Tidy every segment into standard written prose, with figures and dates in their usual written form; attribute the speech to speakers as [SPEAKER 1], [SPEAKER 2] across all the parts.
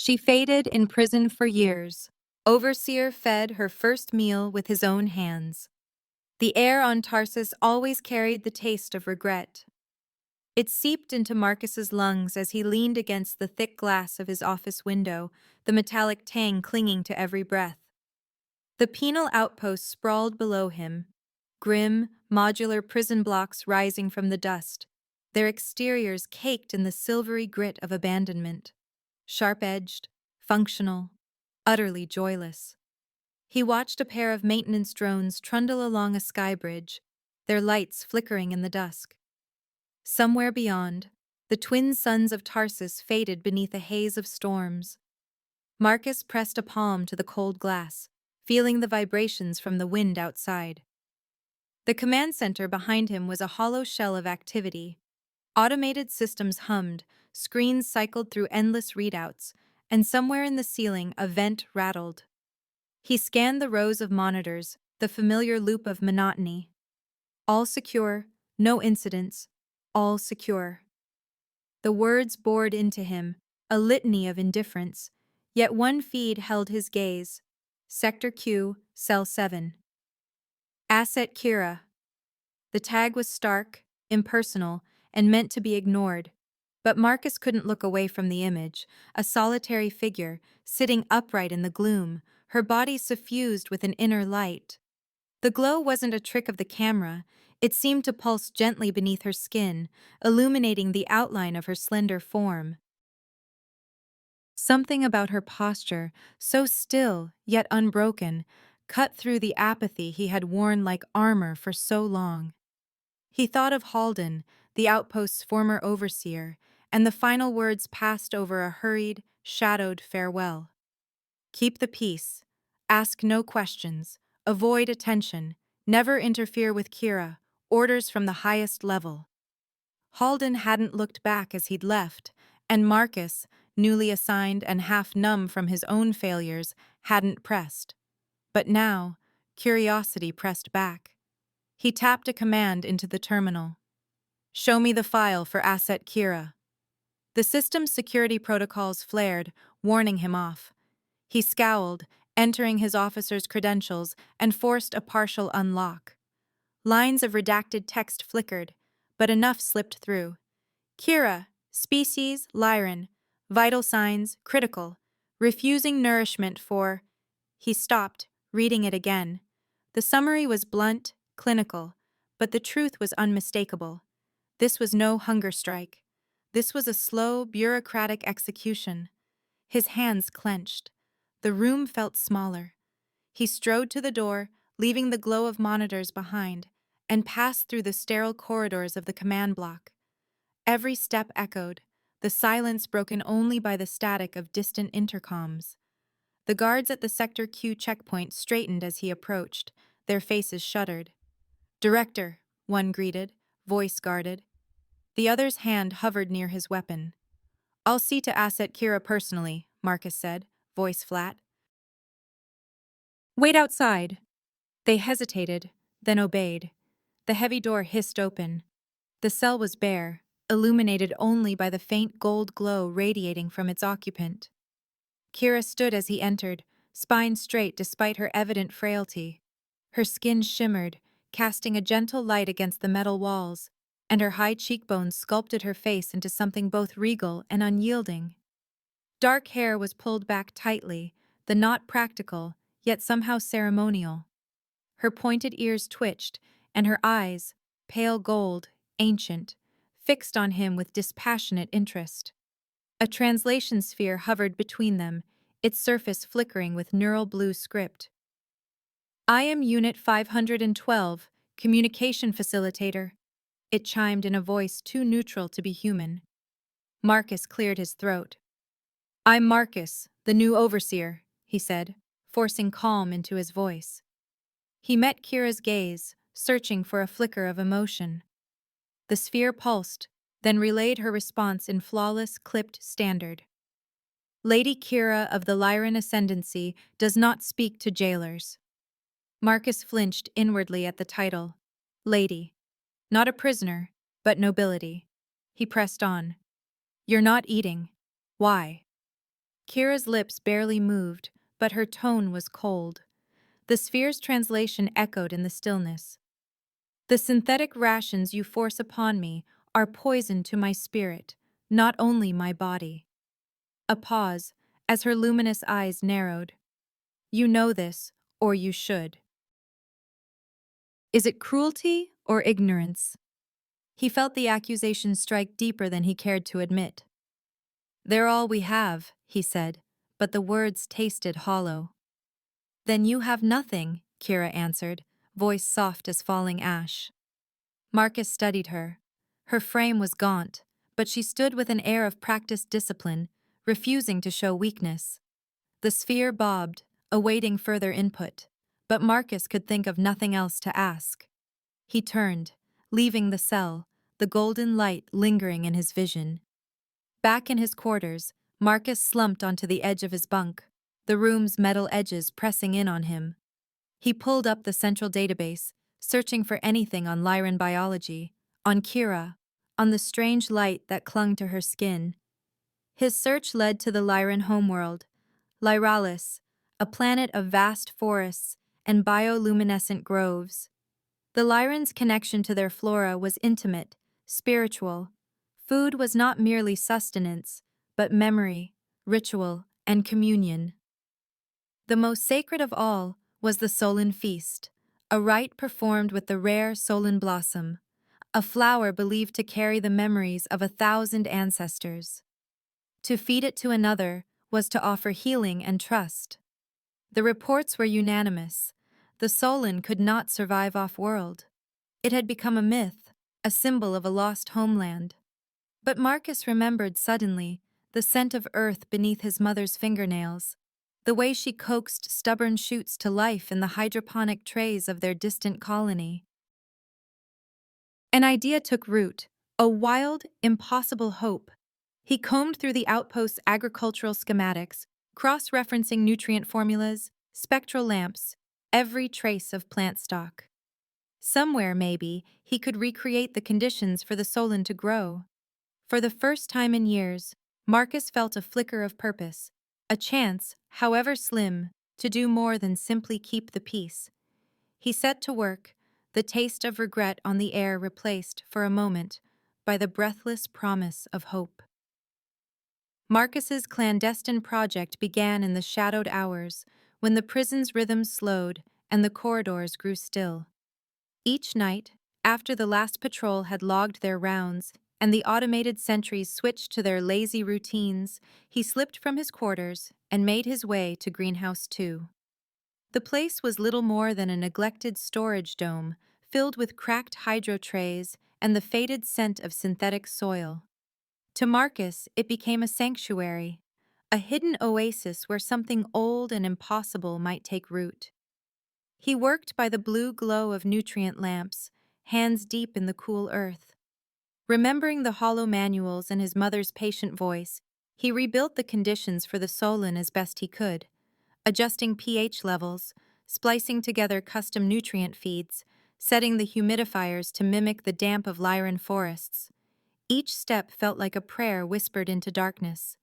[SPEAKER 1] She faded in prison for years. Overseer fed her first meal with his own hands. The air on Tarsus always carried the taste of regret. It seeped into Marcus's lungs as he leaned against the thick glass of his office window, the metallic tang clinging to every breath. The penal outpost sprawled below him, grim, modular prison blocks rising from the dust, their exteriors caked in the silvery grit of abandonment. Sharp-edged, functional, utterly joyless. He watched a pair of maintenance drones trundle along a sky bridge, their lights flickering in the dusk. Somewhere beyond, the twin suns of Tarsus faded beneath a haze of storms. Marcus pressed a palm to the cold glass, feeling the vibrations from the wind outside. The command center behind him was a hollow shell of activity. Automated systems hummed, screens cycled through endless readouts, and somewhere in the ceiling a vent rattled. He scanned the rows of monitors, the familiar loop of monotony. All secure, no incidents, all secure. The words bored into him, a litany of indifference, yet one feed held his gaze. Sector Q, Cell 7. Asset Kira. The tag was stark, impersonal, and meant to be ignored. But Marcus couldn't look away from the image, a solitary figure, sitting upright in the gloom, her body suffused with an inner light. The glow wasn't a trick of the camera, it seemed to pulse gently beneath her skin, illuminating the outline of her slender form. Something about her posture, so still yet unbroken, cut through the apathy he had worn like armor for so long. He thought of Halden, the outpost's former overseer, and the final words passed over a hurried, shadowed farewell. Keep the peace. Ask no questions. Avoid attention. Never interfere with Kira. Orders from the highest level. Halden hadn't looked back as he'd left, and Marcus, newly assigned and half-numb from his own failures, hadn't pressed. But now, curiosity pressed back. He tapped a command into the terminal. Show me the file for Asset Kira. The system's security protocols flared, warning him off. He scowled, entering his officer's credentials, and forced a partial unlock. Lines of redacted text flickered, but enough slipped through. Kira, species, Lyran, vital signs, critical, refusing nourishment for... He stopped, reading it again. The summary was blunt, clinical, but the truth was unmistakable. This was no hunger strike. This was a slow, bureaucratic execution. His hands clenched. The room felt smaller. He strode to the door, leaving the glow of monitors behind, and passed through the sterile corridors of the command block. Every step echoed, the silence broken only by the static of distant intercoms. The guards at the Sector Q checkpoint straightened as he approached, their faces shuddered. Director, one greeted, voice guarded. The other's hand hovered near his weapon. I'll see to Asset Kira personally, Marcus said, voice flat. Wait outside. They hesitated, then obeyed. The heavy door hissed open. The cell was bare, illuminated only by the faint gold glow radiating from its occupant. Kira stood as he entered, spine straight despite her evident frailty. Her skin shimmered, casting a gentle light against the metal walls, and her high cheekbones sculpted her face into something both regal and unyielding. Dark hair was pulled back tightly, the knot practical, yet somehow ceremonial. Her pointed ears twitched, and her eyes, pale gold, ancient, fixed on him with dispassionate interest. A translation sphere hovered between them, its surface flickering with neural blue script. I am Unit 512, Communication Facilitator. It chimed in a voice too neutral to be human. Marcus cleared his throat. I'm Marcus, the new overseer, he said, forcing calm into his voice. He met Kira's gaze, searching for a flicker of emotion. The sphere pulsed, then relayed her response in flawless, clipped standard. Lady Kira of the Lyran Ascendancy does not speak to jailers. Marcus flinched inwardly at the title. Lady. Not a prisoner, but nobility. He pressed on. You're not eating. Why? Kira's lips barely moved, but her tone was cold. The sphere's translation echoed in the stillness. The synthetic rations you force upon me are poison to my spirit, not only my body. A pause, as her luminous eyes narrowed. You know this, or you should. Is it cruelty or ignorance? He felt the accusation strike deeper than he cared to admit. They're all we have, he said, but the words tasted hollow. Then you have nothing, Kira answered, voice soft as falling ash. Marcus studied her. Her frame was gaunt, but she stood with an air of practiced discipline, refusing to show weakness. The sphere bobbed, awaiting further input, but Marcus could think of nothing else to ask. He turned, leaving the cell, the golden light lingering in his vision. Back in his quarters, Marcus slumped onto the edge of his bunk, the room's metal edges pressing in on him. He pulled up the central database, searching for anything on Lyran biology, on Kira, on the strange light that clung to her skin. His search led to the Lyran homeworld, Lyralis, a planet of vast forests and bioluminescent groves. The Lyrans' connection to their flora was intimate, spiritual. Food was not merely sustenance, but memory, ritual, and communion. The most sacred of all was the Solan Feast, a rite performed with the rare Solan blossom, a flower believed to carry the memories of 1,000 ancestors. To feed it to another was to offer healing and trust. The reports were unanimous. The Solan could not survive off-world. It had become a myth, a symbol of a lost homeland. But Marcus remembered suddenly the scent of earth beneath his mother's fingernails, the way she coaxed stubborn shoots to life in the hydroponic trays of their distant colony. An idea took root, a wild, impossible hope. He combed through the outpost's agricultural schematics, cross-referencing nutrient formulas, spectral lamps, every trace of plant stock. Somewhere, maybe, he could recreate the conditions for the Solan to grow. For the first time in years, Marcus felt a flicker of purpose, a chance, however slim, to do more than simply keep the peace. He set to work, the taste of regret on the air replaced, for a moment, by the breathless promise of hope. Marcus's clandestine project began in the shadowed hours, when the prison's rhythms slowed and the corridors grew still. Each night, after the last patrol had logged their rounds and the automated sentries switched to their lazy routines, he slipped from his quarters and made his way to Greenhouse 2. The place was little more than a neglected storage dome, filled with cracked hydro trays and the faded scent of synthetic soil. To Marcus, it became a sanctuary, a hidden oasis where something old and impossible might take root. He worked by the blue glow of nutrient lamps, hands deep in the cool earth. Remembering the hollow manuals and his mother's patient voice, he rebuilt the conditions for the Solan as best he could, adjusting pH levels, splicing together custom nutrient feeds, setting the humidifiers to mimic the damp of Lyran forests. Each step felt like a prayer whispered into darkness.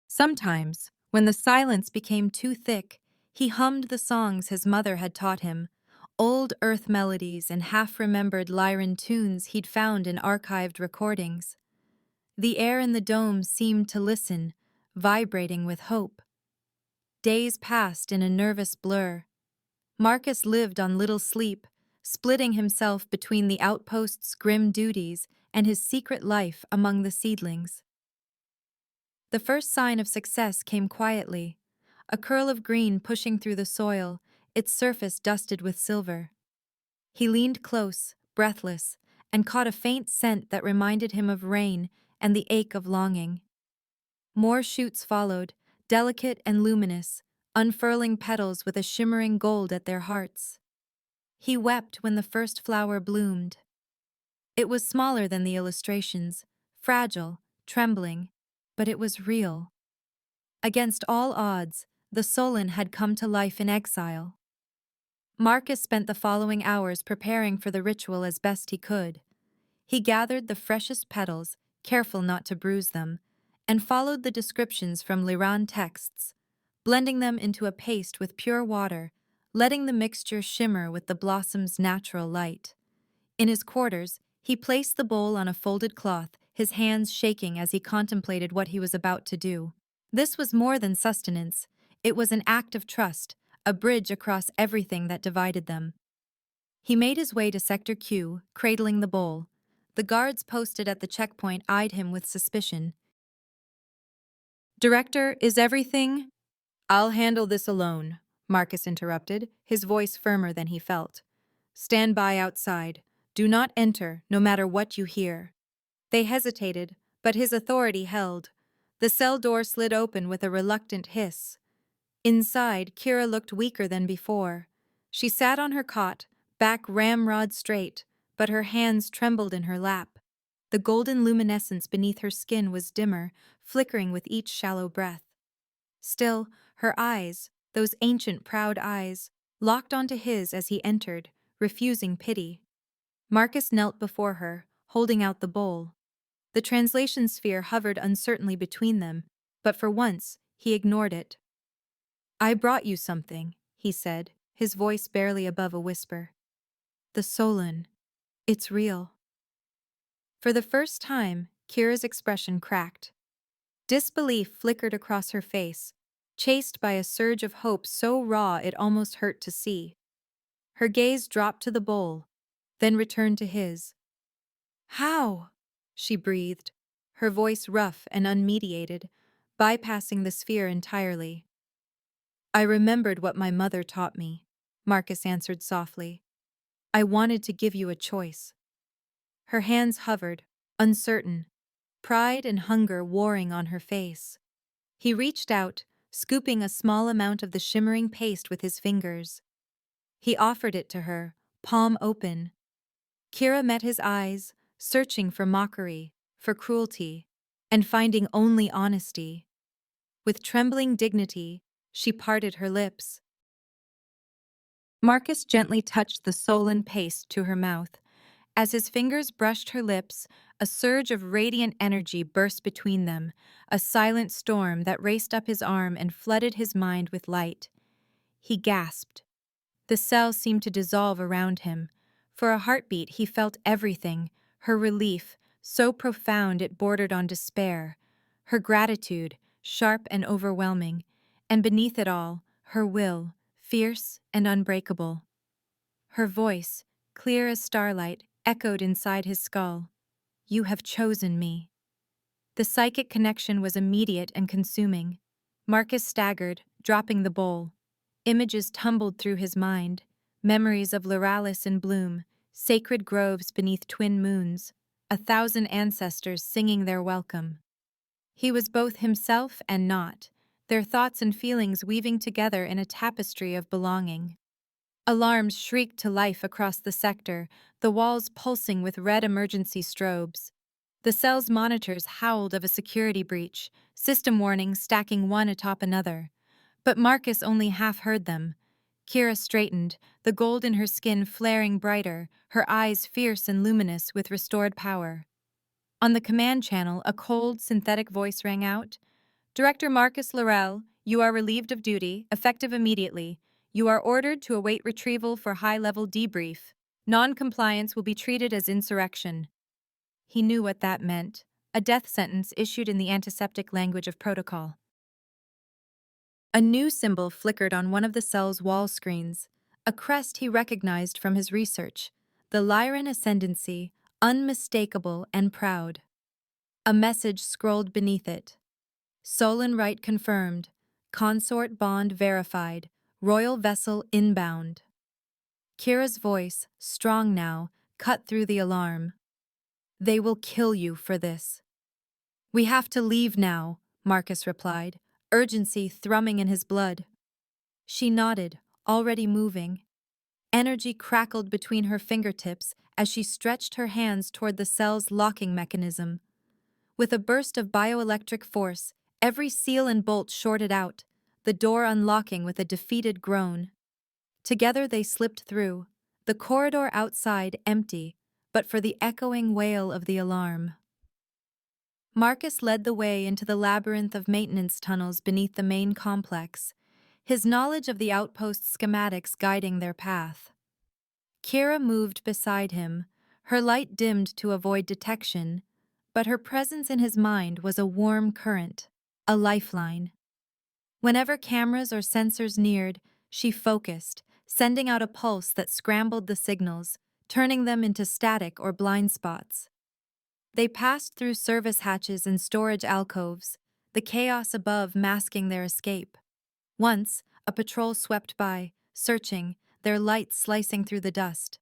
[SPEAKER 1] Sometimes, when the silence became too thick, he hummed the songs his mother had taught him, old earth melodies and half-remembered Lyran tunes he'd found in archived recordings. The air in the dome seemed to listen, vibrating with hope. Days passed in a nervous blur. Marcus lived on little sleep, splitting himself between the outpost's grim duties and his secret life among the seedlings. The first sign of success came quietly, a curl of green pushing through the soil, its surface dusted with silver. He leaned close, breathless, and caught a faint scent that reminded him of rain and the ache of longing. More shoots followed, delicate and luminous, unfurling petals with a shimmering gold at their hearts. He wept when the first flower bloomed. It was smaller than the illustrations, fragile, trembling, but it was real. Against all odds, the Solan had come to life in exile. Marcus spent the following hours preparing for the ritual as best he could. He gathered the freshest petals, careful not to bruise them, and followed the descriptions from Liran texts, blending them into a paste with pure water, letting the mixture shimmer with the blossom's natural light. In his quarters, he placed the bowl on a folded cloth, his hands shaking as he contemplated what he was about to do. This was more than sustenance. It was an act of trust, a bridge across everything that divided them. He made his way to Sector Q, cradling the bowl. The guards posted at the checkpoint eyed him with suspicion. "Director, is everything—" "I'll handle this alone," Marcus interrupted, his voice firmer than he felt. "Stand by outside. Do not enter, no matter what you hear." They hesitated, but his authority held. The cell door slid open with a reluctant hiss. Inside, Kira looked weaker than before. She sat on her cot, back ramrod straight, but her hands trembled in her lap. The golden luminescence beneath her skin was dimmer, flickering with each shallow breath. Still, her eyes, those ancient proud eyes, locked onto his as he entered, refusing pity. Marcus knelt before her, holding out the bowl. The translation sphere hovered uncertainly between them, but for once, he ignored it. "I brought you something," he said, his voice barely above a whisper. "The Solon. It's real." For the first time, Kira's expression cracked. Disbelief flickered across her face, chased by a surge of hope so raw it almost hurt to see. Her gaze dropped to the bowl, then returned to his. "How?" she breathed, her voice rough and unmediated, bypassing the sphere entirely. "I remembered what my mother taught me," Marcus answered softly. "I wanted to give you a choice." Her hands hovered, uncertain, pride and hunger warring on her face. He reached out, scooping a small amount of the shimmering paste with his fingers. He offered it to her, palm open. Kira met his eyes, searching for mockery, for cruelty, and finding only honesty. With trembling dignity, she parted her lips. Marcus gently touched the Solon paste to her mouth. As his fingers brushed her lips, a surge of radiant energy burst between them, a silent storm that raced up his arm and flooded his mind with light. He gasped. The cell seemed to dissolve around him. For a heartbeat he felt everything, her relief, so profound it bordered on despair, her gratitude, sharp and overwhelming, and beneath it all, her will, fierce and unbreakable. Her voice, clear as starlight, echoed inside his skull. "You have chosen me." The psychic connection was immediate and consuming. Marcus staggered, dropping the bowl. Images tumbled through his mind, memories of Loralis in bloom, sacred groves beneath twin moons, 1,000 ancestors singing their welcome. He was both himself and not, their thoughts and feelings weaving together in a tapestry of belonging. Alarms shrieked to life across the sector, the walls pulsing with red emergency strobes. The cell's monitors howled of a security breach, system warnings stacking one atop another. But Marcus only half heard them. Kira straightened, the gold in her skin flaring brighter, her eyes fierce and luminous with restored power. On the command channel, a cold, synthetic voice rang out. "Director Marcus Laurel, you are relieved of duty, effective immediately. You are ordered to await retrieval for high-level debrief. Non-compliance will be treated as insurrection." He knew what that meant, a death sentence issued in the antiseptic language of protocol. A new symbol flickered on one of the cell's wall screens, a crest he recognized from his research, the Lyran Ascendancy, unmistakable and proud. A message scrolled beneath it. "Solon right confirmed. Consort bond verified. Royal vessel inbound." Kira's voice, strong now, cut through the alarm. "They will kill you for this." "We have to leave now," Marcus replied, urgency thrumming in his blood. She nodded, already moving. Energy crackled between her fingertips as she stretched her hands toward the cell's locking mechanism. With a burst of bioelectric force, every seal and bolt shorted out, the door unlocking with a defeated groan. Together they slipped through, the corridor outside empty, but for the echoing wail of the alarm. Marcus led the way into the labyrinth of maintenance tunnels beneath the main complex, his knowledge of the outpost's schematics guiding their path. Kira moved beside him, her light dimmed to avoid detection, but her presence in his mind was a warm current, a lifeline. Whenever cameras or sensors neared, she focused, sending out a pulse that scrambled the signals, turning them into static or blind spots. They passed through service hatches and storage alcoves, the chaos above masking their escape. Once, a patrol swept by, searching, their lights slicing through the dust.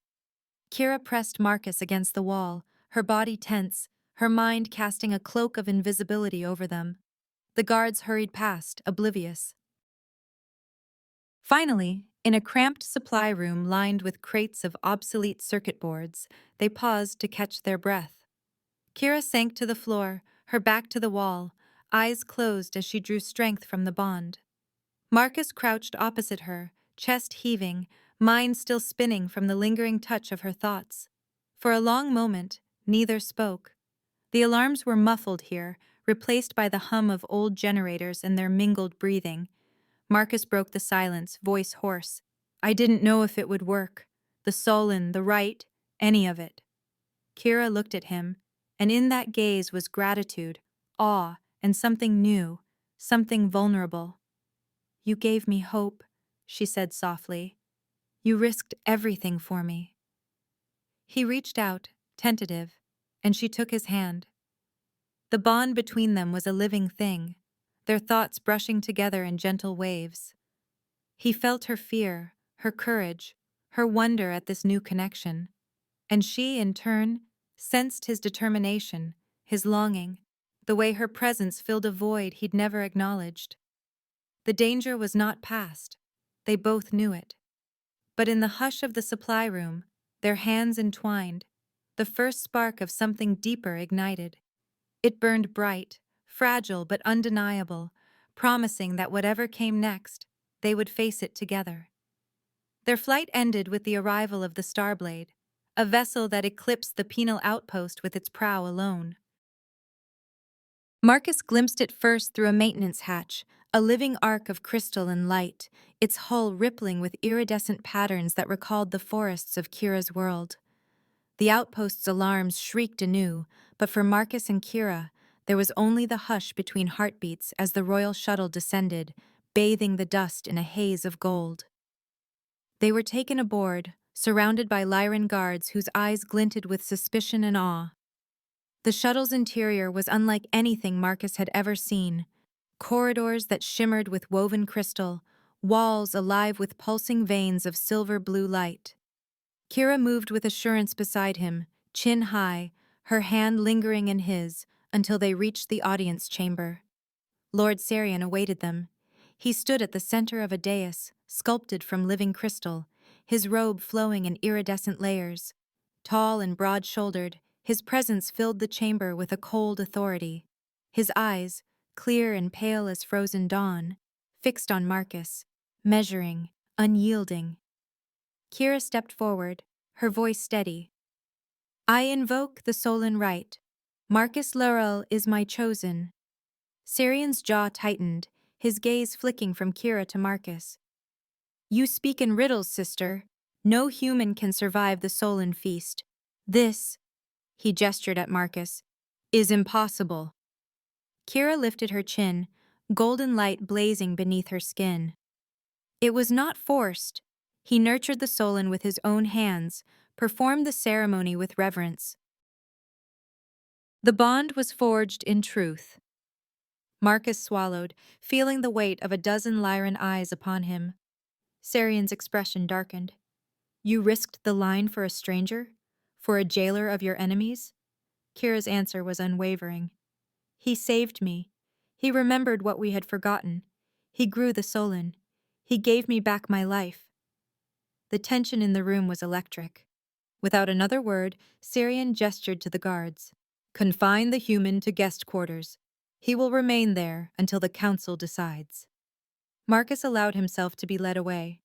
[SPEAKER 1] Kira pressed Marcus against the wall, her body tense, her mind casting a cloak of invisibility over them. The guards hurried past, oblivious. Finally, in a cramped supply room lined with crates of obsolete circuit boards, they paused to catch their breath. Kira sank to the floor, her back to the wall, eyes closed as she drew strength from the bond. Marcus crouched opposite her, chest heaving, mind still spinning from the lingering touch of her thoughts. For a long moment, neither spoke. The alarms were muffled here, replaced by the hum of old generators and their mingled breathing. Marcus broke the silence, voice hoarse. "I didn't know if it would work. The sullen, the right, any of it." Kira looked at him, and in that gaze was gratitude, awe, and something new, something vulnerable. "You gave me hope," she said softly. "You risked everything for me." He reached out, tentative, and she took his hand. The bond between them was a living thing, their thoughts brushing together in gentle waves. He felt her fear, her courage, her wonder at this new connection, and she, in turn, sensed his determination, his longing, the way her presence filled a void he'd never acknowledged. The danger was not past. They both knew it. But in the hush of the supply room, their hands entwined, the first spark of something deeper ignited. It burned bright, fragile but undeniable, promising that whatever came next, they would face it together. Their flight ended with the arrival of the Starblade, a vessel that eclipsed the penal outpost with its prow alone. Marcus glimpsed it first through a maintenance hatch, a living arc of crystal and light, its hull rippling with iridescent patterns that recalled the forests of Kira's world. The outpost's alarms shrieked anew, but for Marcus and Kira, there was only the hush between heartbeats as the royal shuttle descended, bathing the dust in a haze of gold. They were taken aboard, surrounded by Lyran guards whose eyes glinted with suspicion and awe. The shuttle's interior was unlike anything Marcus had ever seen. Corridors that shimmered with woven crystal, walls alive with pulsing veins of silver-blue light. Kira moved with assurance beside him, chin high, her hand lingering in his, until they reached the audience chamber. Lord Sarian awaited them. He stood at the center of a dais, sculpted from living crystal, his robe flowing in iridescent layers. Tall and broad-shouldered, his presence filled the chamber with a cold authority. His eyes, clear and pale as frozen dawn, fixed on Marcus, measuring, unyielding. Kira stepped forward, her voice steady. "I invoke the Solan right. Marcus Laurel is my chosen." Sarian's jaw tightened, his gaze flicking from Kira to Marcus. "You speak in riddles, sister. No human can survive the Solan feast. This," he gestured at Marcus, "is impossible." Kira lifted her chin, golden light blazing beneath her skin. It was not forced. He nurtured the Solan with his own hands, performed the ceremony with reverence. The bond was forged in truth. Marcus swallowed, feeling the weight of a dozen Lyran eyes upon him. Sarian's expression darkened. "You risked the line for a stranger? For a jailer of your enemies?" Kira's answer was unwavering. "He saved me. He remembered what we had forgotten. He grew the Solan. He gave me back my life." The tension in the room was electric. Without another word, Sarian gestured to the guards. "Confine the human to guest quarters. He will remain there until the council decides." Marcus allowed himself to be led away.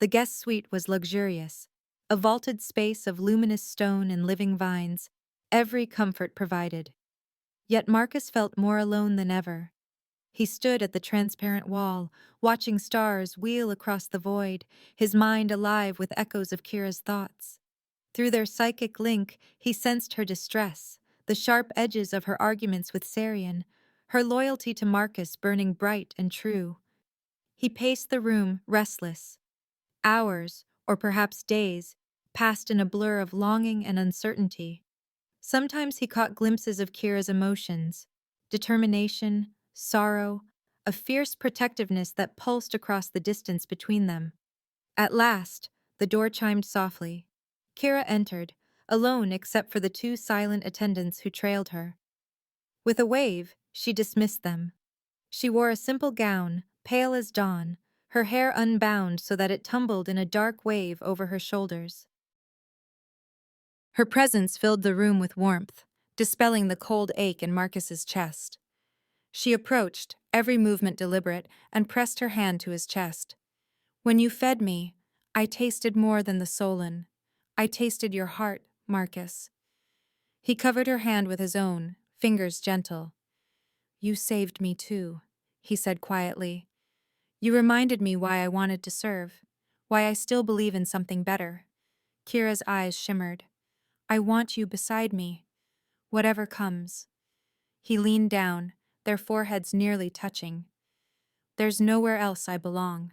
[SPEAKER 1] The guest suite was luxurious, a vaulted space of luminous stone and living vines, every comfort provided. Yet Marcus felt more alone than ever. He stood at the transparent wall, watching stars wheel across the void, his mind alive with echoes of Kira's thoughts. Through their psychic link, he sensed her distress, the sharp edges of her arguments with Sarian, her loyalty to Marcus burning bright and true. He paced the room, restless. Hours, or perhaps days, passed in a blur of longing and uncertainty. Sometimes he caught glimpses of Kira's emotions, determination, sorrow, a fierce protectiveness that pulsed across the distance between them. At last, the door chimed softly. Kira entered, alone except for the two silent attendants who trailed her. With a wave, she dismissed them. She wore a simple gown, pale as dawn, her hair unbound so that it tumbled in a dark wave over her shoulders. Her presence filled the room with warmth, dispelling the cold ache in Marcus's chest. She approached, every movement deliberate, and pressed her hand to his chest. "When you fed me, I tasted more than the Solon. I tasted your heart, Marcus." He covered her hand with his own, fingers gentle. "You saved me too," he said quietly. "You reminded me why I wanted to serve, why I still believe in something better." Kira's eyes shimmered. "I want you beside me, whatever comes." He leaned down, their foreheads nearly touching. "There's nowhere else I belong."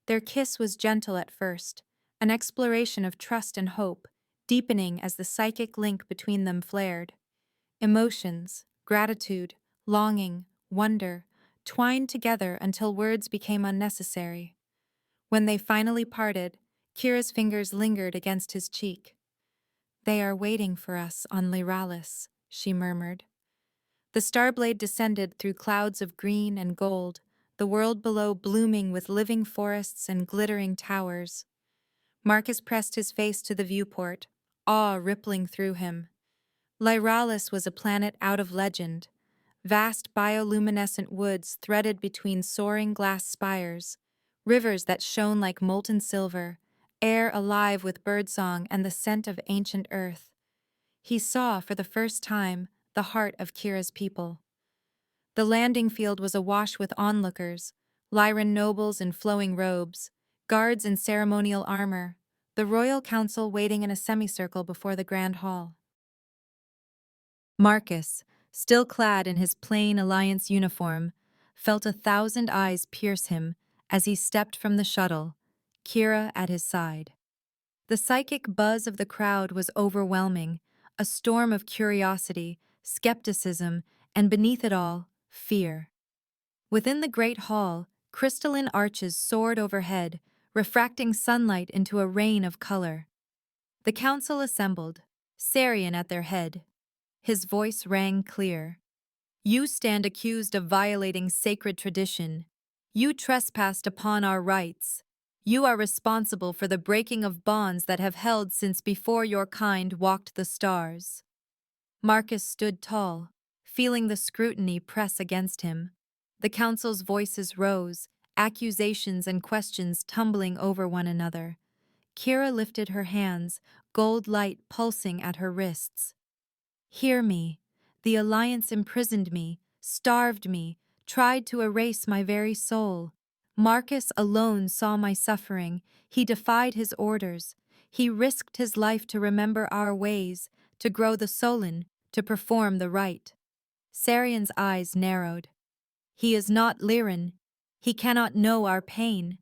[SPEAKER 1] Their kiss was gentle at first, an exploration of trust and hope, deepening as the psychic link between them flared. Emotions, gratitude, longing, wonder, twined together until words became unnecessary. When they finally parted, Kira's fingers lingered against his cheek. "They are waiting for us on Lyralis," she murmured. The starblade descended through clouds of green and gold, the world below blooming with living forests and glittering towers. Marcus pressed his face to the viewport, awe rippling through him. Lyralis was a planet out of legend, vast bioluminescent woods threaded between soaring glass spires, rivers that shone like molten silver, air alive with birdsong and the scent of ancient earth. He saw, for the first time, the heart of Kira's people. The landing field was awash with onlookers, Lyran nobles in flowing robes, guards in ceremonial armor, the royal council waiting in a semicircle before the grand hall. Marcus, still clad in his plain Alliance uniform, felt 1,000 eyes pierce him as he stepped from the shuttle, Kira at his side. The psychic buzz of the crowd was overwhelming, a storm of curiosity, skepticism, and beneath it all, fear. Within the great hall, crystalline arches soared overhead, refracting sunlight into a rain of color. The council assembled, Sarian at their head. His voice rang clear. "You stand accused of violating sacred tradition. You trespassed upon our rights. You are responsible for the breaking of bonds that have held since before your kind walked the stars." Marcus stood tall, feeling the scrutiny press against him. The council's voices rose, accusations and questions tumbling over one another. Kira lifted her hands, gold light pulsing at her wrists. "Hear me. The Alliance imprisoned me, starved me, tried to erase my very soul. Marcus alone saw my suffering. He defied his orders. He risked his life to remember our ways, to grow the Solon, to perform the rite." Sarian's eyes narrowed. "He is not Lyran. He cannot know our pain."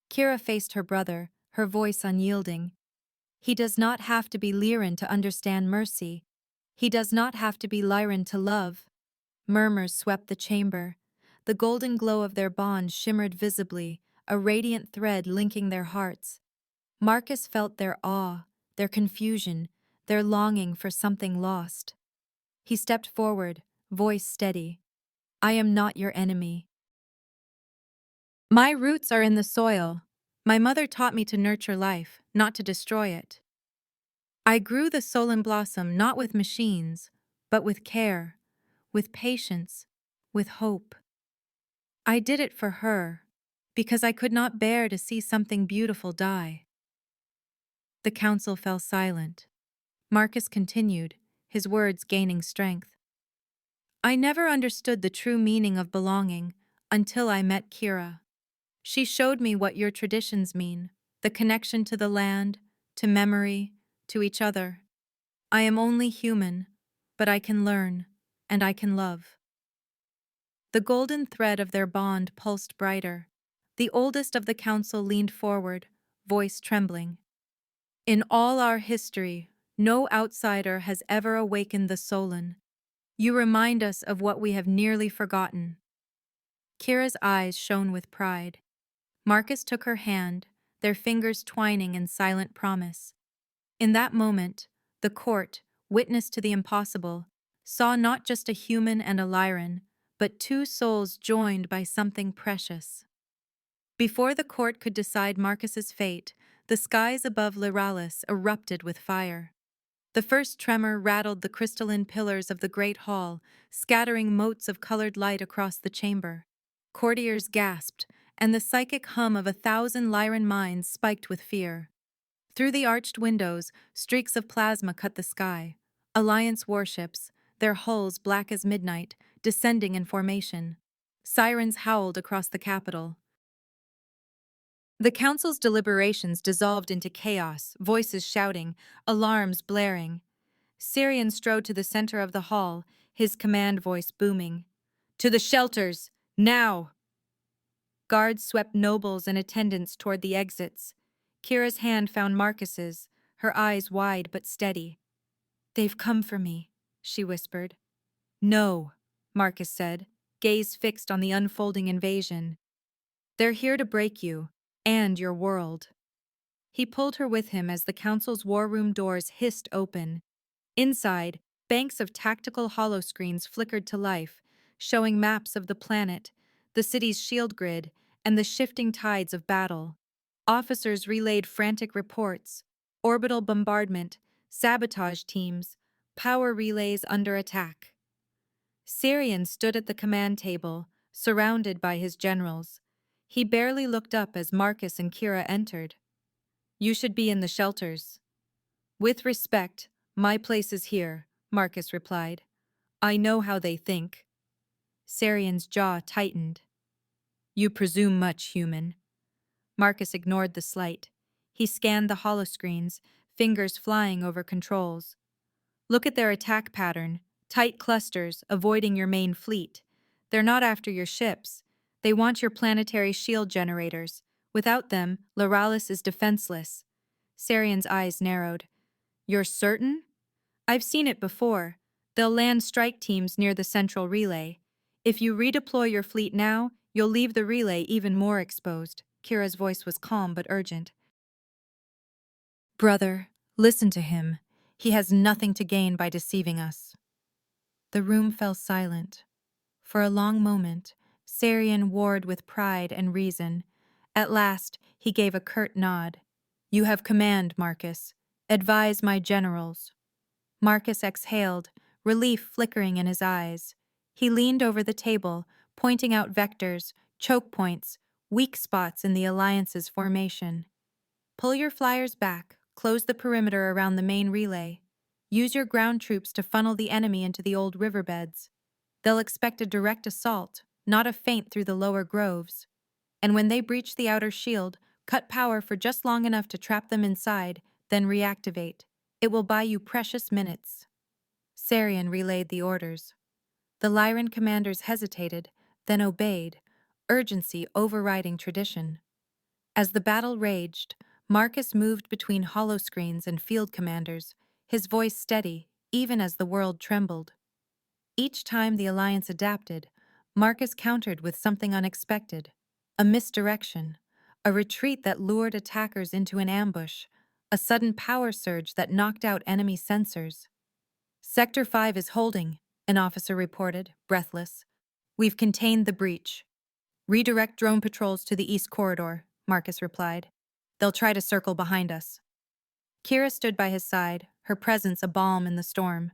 [SPEAKER 1] Kira faced her brother, her voice unyielding. "He does not have to be Lyran to understand mercy. He does not have to be Lyran to love." Murmurs swept the chamber. The golden glow of their bond shimmered visibly, a radiant thread linking their hearts. Marcus felt their awe, their confusion, their longing for something lost. He stepped forward, voice steady. "I am not your enemy. My roots are in the soil. My mother taught me to nurture life, not to destroy it. I grew the Solon blossom not with machines, but with care, with patience, with hope. I did it for her, because I could not bear to see something beautiful die." The council fell silent. Marcus continued, his words gaining strength. I never understood the true meaning of belonging until I met Kira. She showed me what your traditions mean, the connection to the land, to memory, to each other. I am only human, but I can learn, and I can love. The golden thread of their bond pulsed brighter. The oldest of the council leaned forward, voice trembling. In all our history, no outsider has ever awakened the Solon. You remind us of what we have nearly forgotten. Kira's eyes shone with pride. Marcus took her hand, their fingers twining in silent promise. In that moment, the court, witness to the impossible, saw not just a human and a Lyran, but two souls joined by something precious. Before the court could decide Marcus's fate, the skies above Lyralis erupted with fire. The first tremor rattled the crystalline pillars of the great hall, scattering motes of colored light across the chamber. Courtiers gasped, and the psychic hum of 1,000 Lyran minds spiked with fear. Through the arched windows, streaks of plasma cut the sky. Alliance warships, their hulls black as midnight, descending in formation. Sirens howled across the capital. The council's deliberations dissolved into chaos, voices shouting, alarms blaring. Sirian strode to the center of the hall, his command voice booming. "To the shelters! Now!" Guards swept nobles and attendants toward the exits. Kira's hand found Marcus's, her eyes wide but steady. "They've come for me," she whispered. "No," Marcus said, gaze fixed on the unfolding invasion. "They're here to break you, and your world." He pulled her with him as the council's war room doors hissed open. Inside, banks of tactical holoscreens flickered to life, showing maps of the planet, the city's shield grid, and the shifting tides of battle. Officers relayed frantic reports: orbital bombardment, sabotage teams, power relays under attack. Sirian stood at the command table, surrounded by his generals. He barely looked up as Marcus and Kira entered. "You should be in the shelters." "With respect, my place is here," Marcus replied. "I know how they think." Sarian's jaw tightened. "You presume much, human." Marcus ignored the slight. He scanned the holoscreens, fingers flying over controls. "Look at their attack pattern. Tight clusters, avoiding your main fleet. They're not after your ships. They want your planetary shield generators. Without them, Lyralis is defenseless." Sarian's eyes narrowed. "You're certain?" "I've seen it before. They'll land strike teams near the central relay. If you redeploy your fleet now, you'll leave the relay even more exposed." Kira's voice was calm but urgent. "Brother, listen to him. He has nothing to gain by deceiving us." The room fell silent. For a long moment, Sarian warred with pride and reason. At last, he gave a curt nod. "You have command, Marcus. Advise my generals." Marcus exhaled, relief flickering in his eyes. He leaned over the table, pointing out vectors, choke points, weak spots in the Alliance's formation. "Pull your flyers back, close the perimeter around the main relay. Use your ground troops to funnel the enemy into the old riverbeds. They'll expect a direct assault, not a feint through the lower groves. And when they breach the outer shield, cut power for just long enough to trap them inside, then reactivate. It will buy you precious minutes." Sarian relayed the orders. The Lyran commanders hesitated, then obeyed, urgency overriding tradition. As the battle raged, Marcus moved between holoscreens and field commanders, his voice steady, even as the world trembled. Each time the Alliance adapted, Marcus countered with something unexpected: a misdirection, a retreat that lured attackers into an ambush, a sudden power surge that knocked out enemy sensors. "Sector 5 is holding," an officer reported, breathless. "We've contained the breach." "Redirect drone patrols to the east corridor," Marcus replied. "They'll try to circle behind us." Kira stood by his side, her presence a balm in the storm.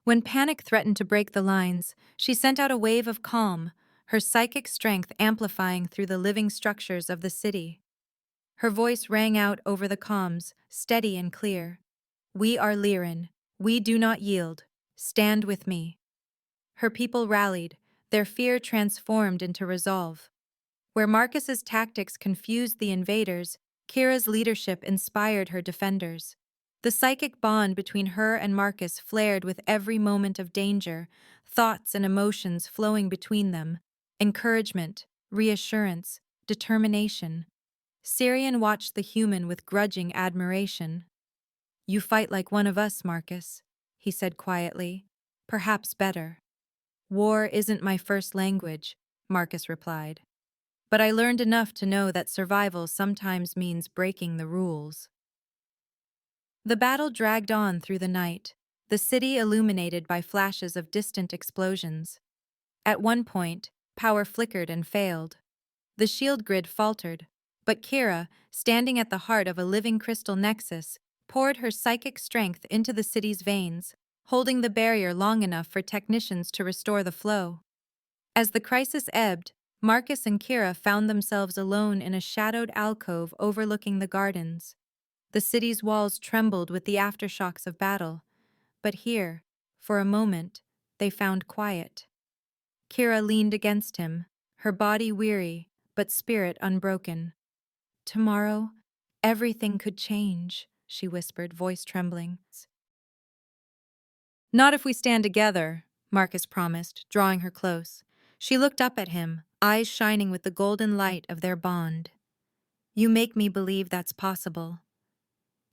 [SPEAKER 1] When panic threatened to break the lines, she sent out a wave of calm, her psychic strength amplifying through the living structures of the city. Her voice rang out over the comms, steady and clear. "We are Lyran. We do not yield. Stand with me." Her people rallied, their fear transformed into resolve. Where Marcus's tactics confused the invaders, Kira's leadership inspired her defenders. The psychic bond between her and Marcus flared with every moment of danger, thoughts and emotions flowing between them, encouragement, reassurance, determination. Syrian watched the human with grudging admiration. "You fight like one of us, Marcus," he said quietly. "Perhaps better." "War isn't my first language," Marcus replied. "But I learned enough to know that survival sometimes means breaking the rules." The battle dragged on through the night, the city illuminated by flashes of distant explosions. At one point, power flickered and failed. The shield grid faltered, but Kira, standing at the heart of a living crystal nexus, poured her psychic strength into the city's veins, holding the barrier long enough for technicians to restore the flow. As the crisis ebbed, Marcus and Kira found themselves alone in a shadowed alcove overlooking the gardens. The city's walls trembled with the aftershocks of battle, but here, for a moment, they found quiet. Kira leaned against him, her body weary, but spirit unbroken. "Tomorrow, everything could change," she whispered, voice trembling. "Not if we stand together," Marcus promised, drawing her close. She looked up at him, eyes shining with the golden light of their bond. "You make me believe that's possible."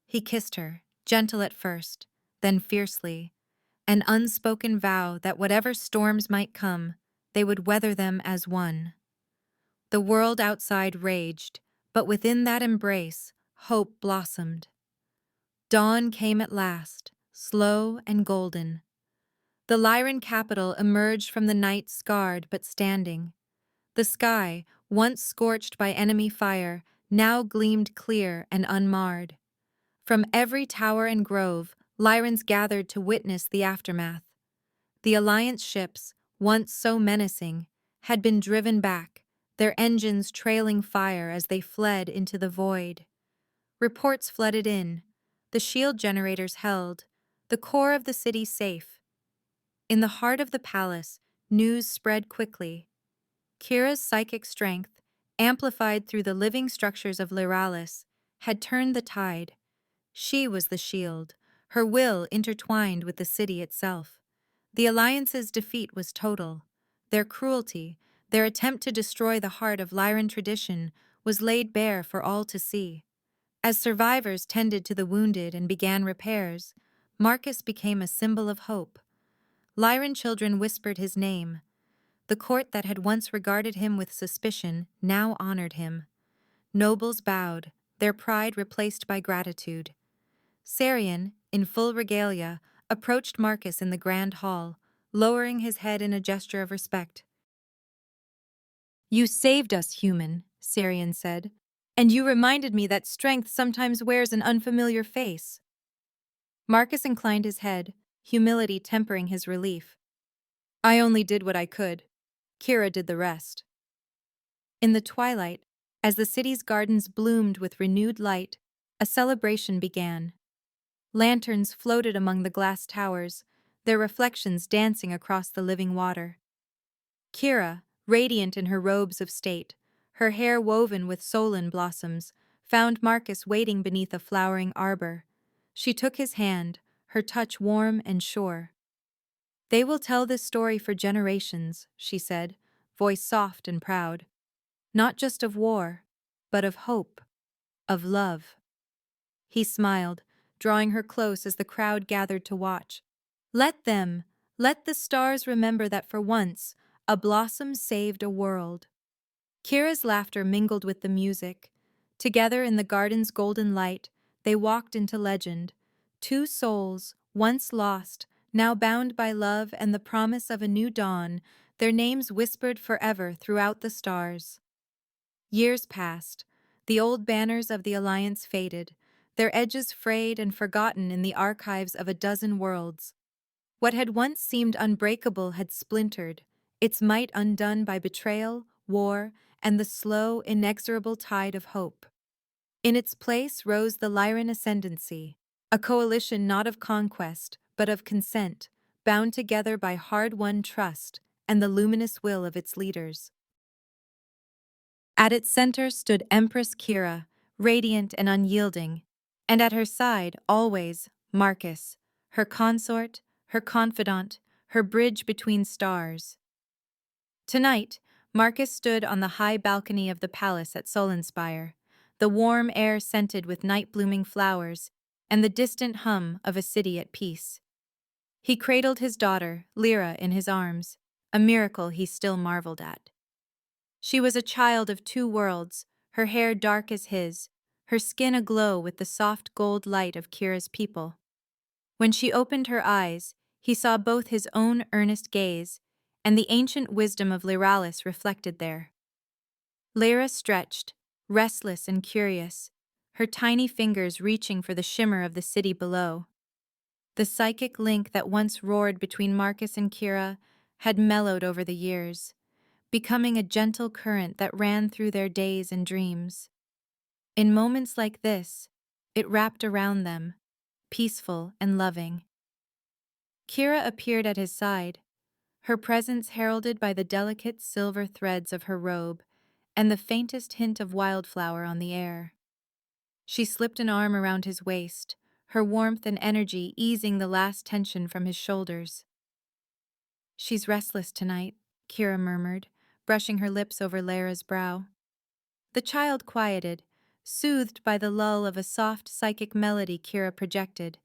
[SPEAKER 1] He kissed her, gentle at first, then fiercely, an unspoken vow that whatever storms might come, they would weather them as one. The world outside raged, but within that embrace, hope blossomed. Dawn came at last, slow and golden. The Lyran capital emerged from the night scarred but standing. The sky, once scorched by enemy fire, now gleamed clear and unmarred. From every tower and grove, Lyrans gathered to witness the aftermath. The Alliance ships, once so menacing, had been driven back, their engines trailing fire as they fled into the void. Reports flooded in. The shield generators held, the core of the city safe. In the heart of the palace, news spread quickly. Kira's psychic strength, amplified through the living structures of Lyralis, had turned the tide. She was the shield, her will intertwined with the city itself. The Alliance's defeat was total. Their cruelty, their attempt to destroy the heart of Lyran tradition, was laid bare for all to see. As survivors tended to the wounded and began repairs, Marcus became a symbol of hope. Lyran children whispered his name. The court that had once regarded him with suspicion now honored him. Nobles bowed, their pride replaced by gratitude. Sarian, in full regalia, approached Marcus in the grand hall, lowering his head in a gesture of respect. "You saved us, human," Sarian said, "and you reminded me that strength sometimes wears an unfamiliar face." Marcus inclined his head, humility tempering his relief. "I only did what I could. Kira did the rest." In the twilight, as the city's gardens bloomed with renewed light, a celebration began. Lanterns floated among the glass towers, their reflections dancing across the living water. Kira, radiant in her robes of state, her hair woven with solan blossoms, found Marcus waiting beneath a flowering arbor. She took his hand, her touch warm and sure. "They will tell this story for generations," she said, voice soft and proud. "Not just of war, but of hope, of love." He smiled, drawing her close as the crowd gathered to watch. "Let them, let the stars remember that for once, a blossom saved a world." Kira's laughter mingled with the music. Together in the garden's golden light, they walked into legend. Two souls, once lost, now bound by love and the promise of a new dawn, their names whispered forever throughout the stars. Years passed. The old banners of the Alliance faded, their edges frayed and forgotten in the archives of a dozen worlds. What had once seemed unbreakable had splintered, its might undone by betrayal, war, and the slow, inexorable tide of hope. In its place rose the Lyran Ascendancy, a coalition not of conquest, but of consent, bound together by hard-won trust and the luminous will of its leaders. At its center stood Empress Kira, radiant and unyielding, and at her side, always, Marcus, her consort, her confidant, her bridge between stars. Tonight, Marcus stood on the high balcony of the palace at Solenspire, the warm air scented with night-blooming flowers and the distant hum of a city at peace. He cradled his daughter, Lyra, in his arms, a miracle he still marveled at. She was a child of two worlds, her hair dark as his, her skin aglow with the soft gold light of Kira's people. When she opened her eyes, he saw both his own earnest gaze and the ancient wisdom of Lyralis reflected there. Lyra stretched, restless and curious, her tiny fingers reaching for the shimmer of the city below. The psychic link that once roared between Marcus and Kira had mellowed over the years, becoming a gentle current that ran through their days and dreams. In moments like this, it wrapped around them, peaceful and loving. Kira appeared at his side, her presence heralded by the delicate silver threads of her robe and the faintest hint of wildflower on the air. She slipped an arm around his waist, her warmth and energy easing the last tension from his shoulders. "She's restless tonight," Kira murmured, brushing her lips over Lyra's brow. The child quieted, soothed by the lull of a soft psychic melody Kira projected,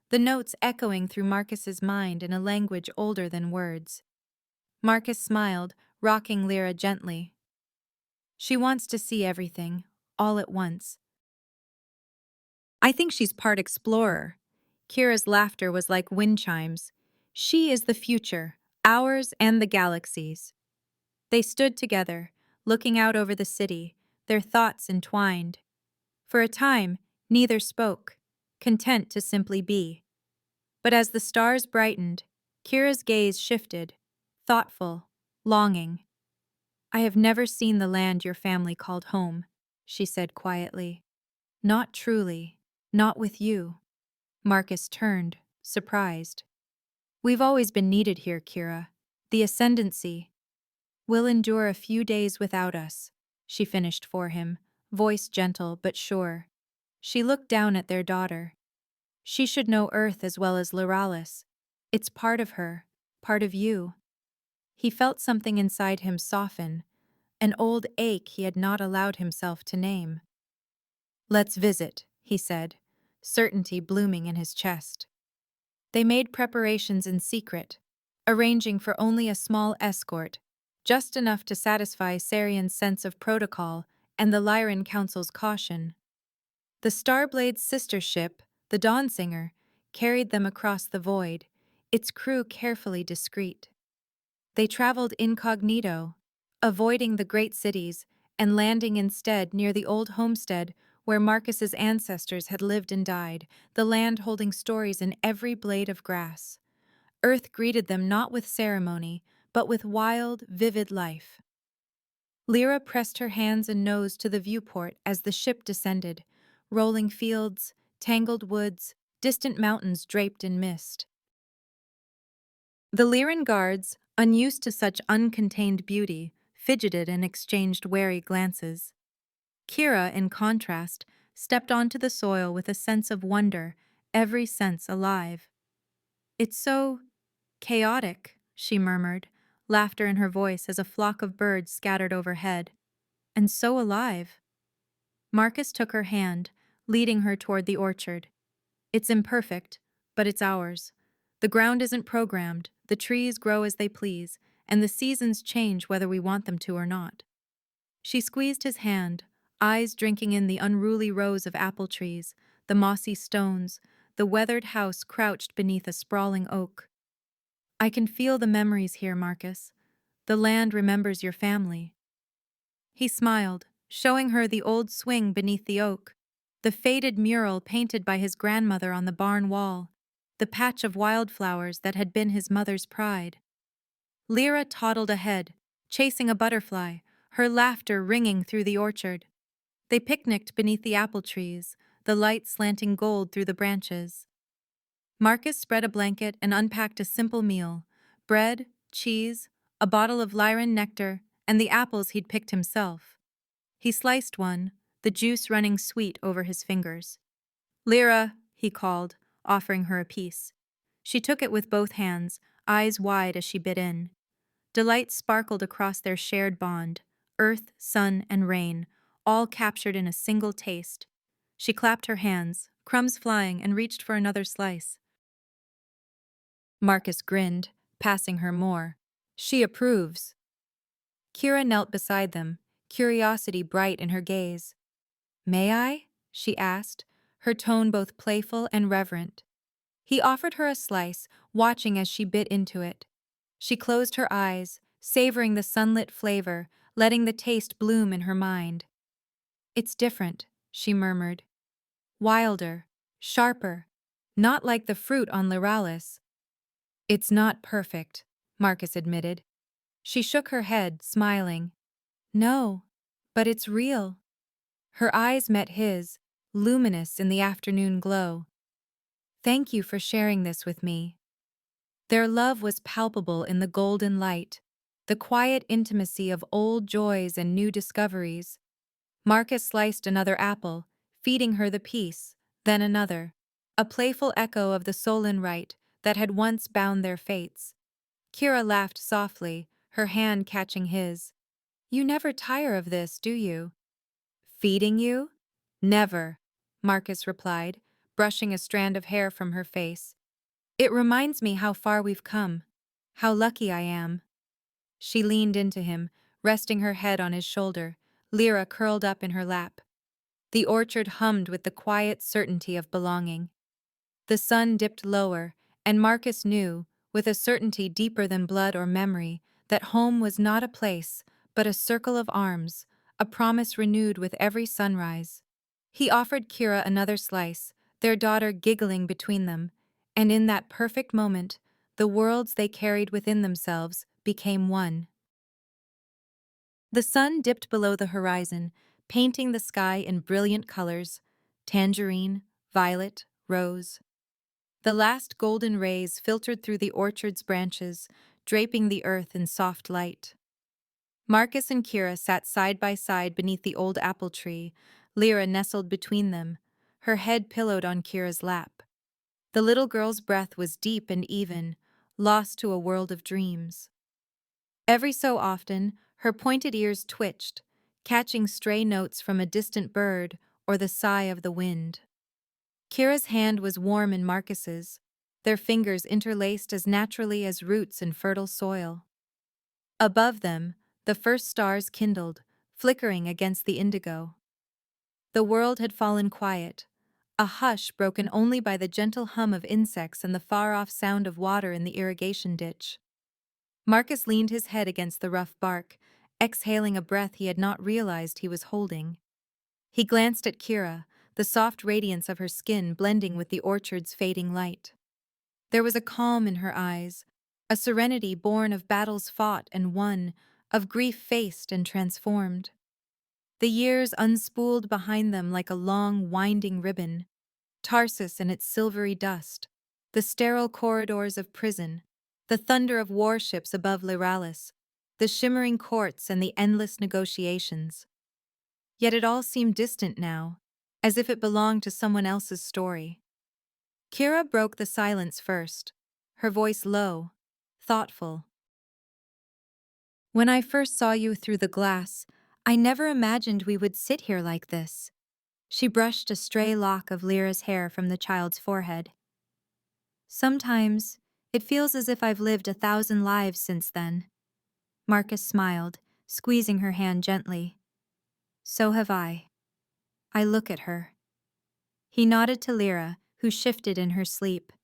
[SPEAKER 1] the notes echoing through Marcus's mind in a language older than words. Marcus smiled, rocking Lyra gently. "She wants to see everything, all at once." "I think she's part explorer." Kira's laughter was like wind chimes. "She is the future, ours and the galaxy's." They stood together, looking out over the city, their thoughts entwined. For a time, neither spoke, content to simply be. But as the stars brightened, Kira's gaze shifted, thoughtful, longing. "I have never seen the land your family called home," she said quietly. "Not truly, not with you." Marcus turned, surprised. "We've always been needed here, Kira. The ascendancy will endure a few days without us," she finished for him, voice gentle but sure. She looked down at their daughter. "She should know Earth as well as Lyralis. It's part of her, part of you." He felt something inside him soften, an old ache he had not allowed himself to name. "Let's visit," he said, certainty blooming in his chest. They made preparations in secret, arranging for only a small escort, just enough to satisfy Sarian's sense of protocol and the Lyran Council's caution. The Starblade's sister ship, the Dawnsinger, carried them across the void, its crew carefully discreet. They traveled incognito, avoiding the great cities and landing instead near the old homestead where Marcus's ancestors had lived and died, the land holding stories in every blade of grass. Earth greeted them not with ceremony, but with wild, vivid life. Lyra pressed her hands and nose to the viewport as the ship descended, rolling fields, tangled woods, distant mountains draped in mist. The Lyran guards, unused to such uncontained beauty, fidgeted and exchanged wary glances. Kira, in contrast, stepped onto the soil with a sense of wonder, every sense alive. "It's so chaotic," she murmured, laughter in her voice as a flock of birds scattered overhead. "And so alive." Marcus took her hand, leading her toward the orchard. "It's imperfect, but it's ours. The ground isn't programmed, the trees grow as they please, and the seasons change whether we want them to or not." She squeezed his hand, eyes drinking in the unruly rows of apple trees, the mossy stones, the weathered house crouched beneath a sprawling oak. "I can feel the memories here, Marcus. The land remembers your family." He smiled, showing her the old swing beneath the oak, the faded mural painted by his grandmother on the barn wall, the patch of wildflowers that had been his mother's pride. Lyra toddled ahead, chasing a butterfly, her laughter ringing through the orchard. They picnicked beneath the apple trees, the light slanting gold through the branches. Marcus spread a blanket and unpacked a simple meal: bread, cheese, a bottle of Lyran nectar, and the apples he'd picked himself. He sliced one, the juice running sweet over his fingers. "Lyra," he called, offering her a piece. She took it with both hands, eyes wide as she bit in. Delight sparkled across their shared bond: earth, sun, and rain, all captured in a single taste. She clapped her hands, crumbs flying, and reached for another slice. Marcus grinned, passing her more. "She approves." Kira knelt beside them, curiosity bright in her gaze. "May I?" she asked, her tone both playful and reverent. He offered her a slice, watching as she bit into it. She closed her eyes, savoring the sunlit flavor, letting the taste bloom in her mind. "It's different," she murmured. "Wilder, sharper, not like the fruit on Lyralis." "It's not perfect," Marcus admitted. She shook her head, smiling. "No, but it's real." Her eyes met his, luminous in the afternoon glow. "Thank you for sharing this with me." Their love was palpable in the golden light, the quiet intimacy of old joys and new discoveries. Marcus sliced another apple, feeding her the piece, then another, a playful echo of the Solon rite that had once bound their fates. Kira laughed softly, her hand catching his. "You never tire of this, do you?" "Feeding you? Never," Marcus replied, brushing a strand of hair from her face. "It reminds me how far we've come, how lucky I am." She leaned into him, resting her head on his shoulder, Lyra curled up in her lap. The orchard hummed with the quiet certainty of belonging. The sun dipped lower, and Marcus knew, with a certainty deeper than blood or memory, that home was not a place, but a circle of arms, a promise renewed with every sunrise. He offered Kira another slice, their daughter giggling between them, and in that perfect moment, the worlds they carried within themselves became one. The sun dipped below the horizon, painting the sky in brilliant colors: tangerine, violet, rose. The last golden rays filtered through the orchard's branches, draping the earth in soft light. Marcus and Kira sat side by side beneath the old apple tree, Lyra nestled between them, her head pillowed on Kira's lap. The little girl's breath was deep and even, lost to a world of dreams. Every so often, her pointed ears twitched, catching stray notes from a distant bird or the sigh of the wind. Kira's hand was warm in Marcus's, their fingers interlaced as naturally as roots in fertile soil. Above them, the first stars kindled, flickering against the indigo. The world had fallen quiet, a hush broken only by the gentle hum of insects and the far-off sound of water in the irrigation ditch. Marcus leaned his head against the rough bark, exhaling a breath he had not realized he was holding. He glanced at Kira, the soft radiance of her skin blending with the orchard's fading light. There was a calm in her eyes, a serenity born of battles fought and won, of grief faced and transformed. The years unspooled behind them like a long, winding ribbon: Tarsus and its silvery dust, the sterile corridors of prison, the thunder of warships above Lyralis, the shimmering courts and the endless negotiations. Yet it all seemed distant now, as if it belonged to someone else's story. Kira broke the silence first, her voice low, thoughtful. "When I first saw you through the glass, I never imagined we would sit here like this." She brushed a stray lock of Lyra's hair from the child's forehead. "Sometimes, it feels as if I've lived 1,000 lives since then." Marcus smiled, squeezing her hand gently. "So have I." I look at her. He nodded to Lyra, who shifted in her sleep.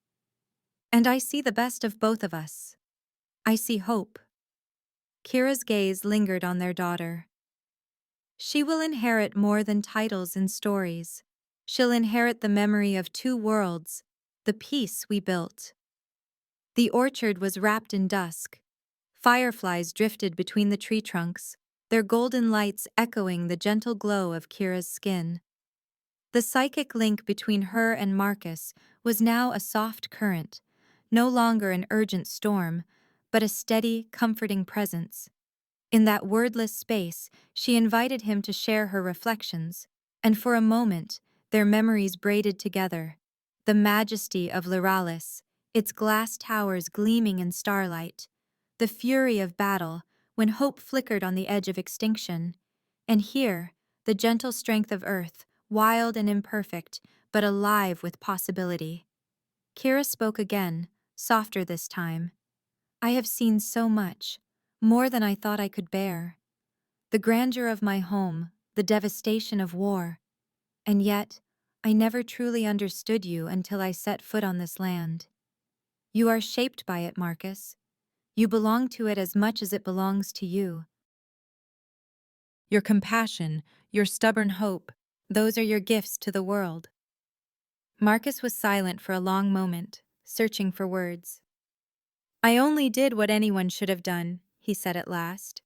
[SPEAKER 1] "And I see the best of both of us. I see hope." Kira's gaze lingered on their daughter. "She will inherit more than titles and stories. She'll inherit the memory of two worlds, the peace we built." The orchard was wrapped in dusk. Fireflies drifted between the tree trunks, their golden lights echoing the gentle glow of Kira's skin. The psychic link between her and Marcus was now a soft current, no longer an urgent storm, but a steady, comforting presence. In that wordless space, she invited him to share her reflections, and for a moment, their memories braided together. The majesty of Lyralis, its glass towers gleaming in starlight, the fury of battle when hope flickered on the edge of extinction, and here, the gentle strength of earth, wild and imperfect, but alive with possibility. Kira spoke again, softer this time. I have seen so much, more than I thought I could bear. The grandeur of my home, the devastation of war. And yet, I never truly understood you until I set foot on this land. You are shaped by it, Marcus. You belong to it as much as it belongs to you. Your compassion, your stubborn hope, those are your gifts to the world. Marcus was silent for a long moment, searching for words. I only did what anyone should have done, he said at last.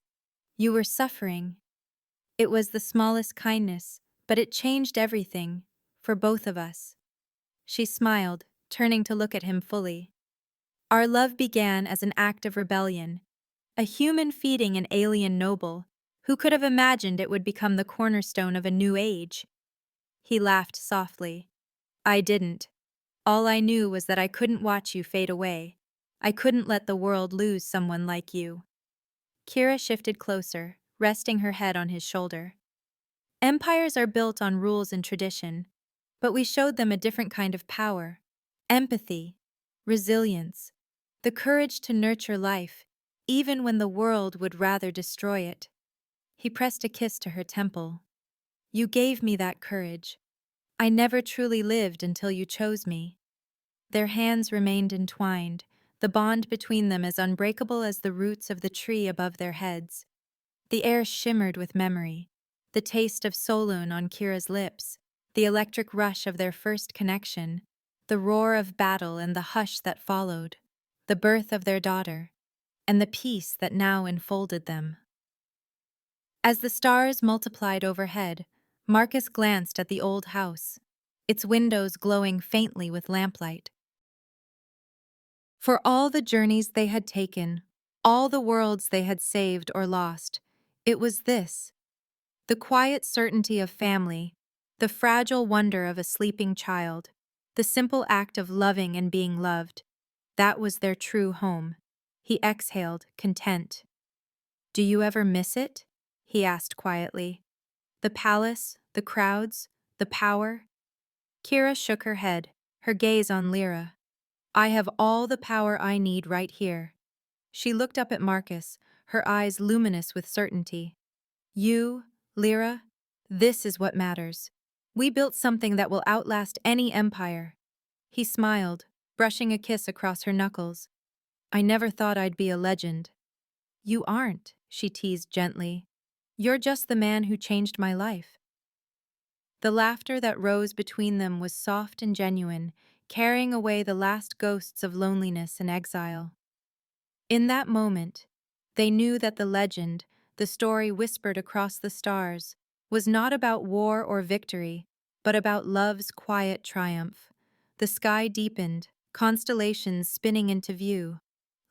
[SPEAKER 1] You were suffering. It was the smallest kindness, but it changed everything, for both of us. She smiled, turning to look at him fully. Our love began as an act of rebellion, a human feeding an alien noble. Who could have imagined it would become the cornerstone of a new age? He laughed softly. I didn't. All I knew was that I couldn't watch you fade away. I couldn't let the world lose someone like you. Kira shifted closer, resting her head on his shoulder. Empires are built on rules and tradition, but we showed them a different kind of power. Empathy, resilience, the courage to nurture life, even when the world would rather destroy it. He pressed a kiss to her temple. You gave me that courage. I never truly lived until you chose me. Their hands remained entwined, the bond between them as unbreakable as the roots of the tree above their heads. The air shimmered with memory, the taste of Solune on Kira's lips, the electric rush of their first connection, the roar of battle and the hush that followed, the birth of their daughter, and the peace that now enfolded them. As the stars multiplied overhead, Marcus glanced at the old house, its windows glowing faintly with lamplight. For all the journeys they had taken, all the worlds they had saved or lost, it was this: the quiet certainty of family, the fragile wonder of a sleeping child, the simple act of loving and being loved. That was their true home. He exhaled, content. Do you ever miss it? He asked quietly. The palace, the crowds, the power? Kira shook her head, her gaze on Lyra. I have all the power I need right here. She looked up at Marcus, her eyes luminous with certainty. You, Lyra, this is what matters. We built something that will outlast any empire. He smiled, brushing a kiss across her knuckles. I never thought I'd be a legend. You aren't, she teased gently. You're just the man who changed my life. The laughter that rose between them was soft and genuine, carrying away the last ghosts of loneliness and exile. In that moment, they knew that the legend, the story whispered across the stars, was not about war or victory, but about love's quiet triumph. The sky deepened, constellations spinning into view.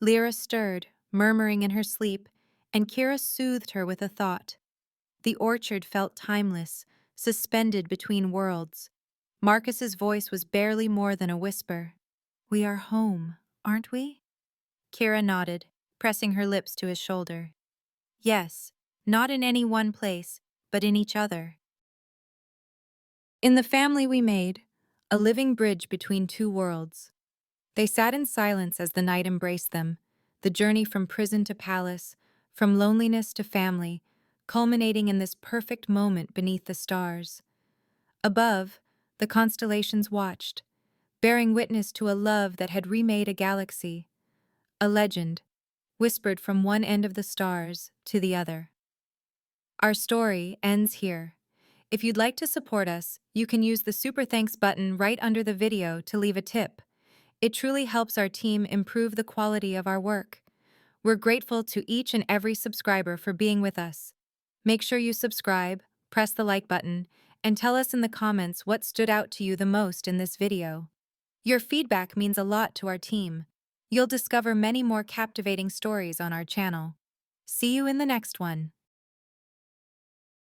[SPEAKER 1] Lyra stirred, murmuring in her sleep, and Kira soothed her with a thought. The orchard felt timeless, suspended between worlds. Marcus's voice was barely more than a whisper. We are home, aren't we? Kira nodded, pressing her lips to his shoulder. Yes, not in any one place, but in each other. In the family we made, a living bridge between two worlds. They sat in silence as the night embraced them, the journey from prison to palace, from loneliness to family, culminating in this perfect moment beneath the stars. Above, the constellations watched, bearing witness to a love that had remade a galaxy, a legend, whispered from one end of the stars to the other. Our story ends here. If you'd like to support us, you can use the Super Thanks button right under the video to leave a tip. It truly helps our team improve the quality of our work. We're grateful to each and every subscriber for being with us. Make sure you subscribe, press the like button, and tell us in the comments what stood out to you the most in this video. Your feedback means a lot to our team. You'll discover many more captivating stories on our channel. See you in the next one.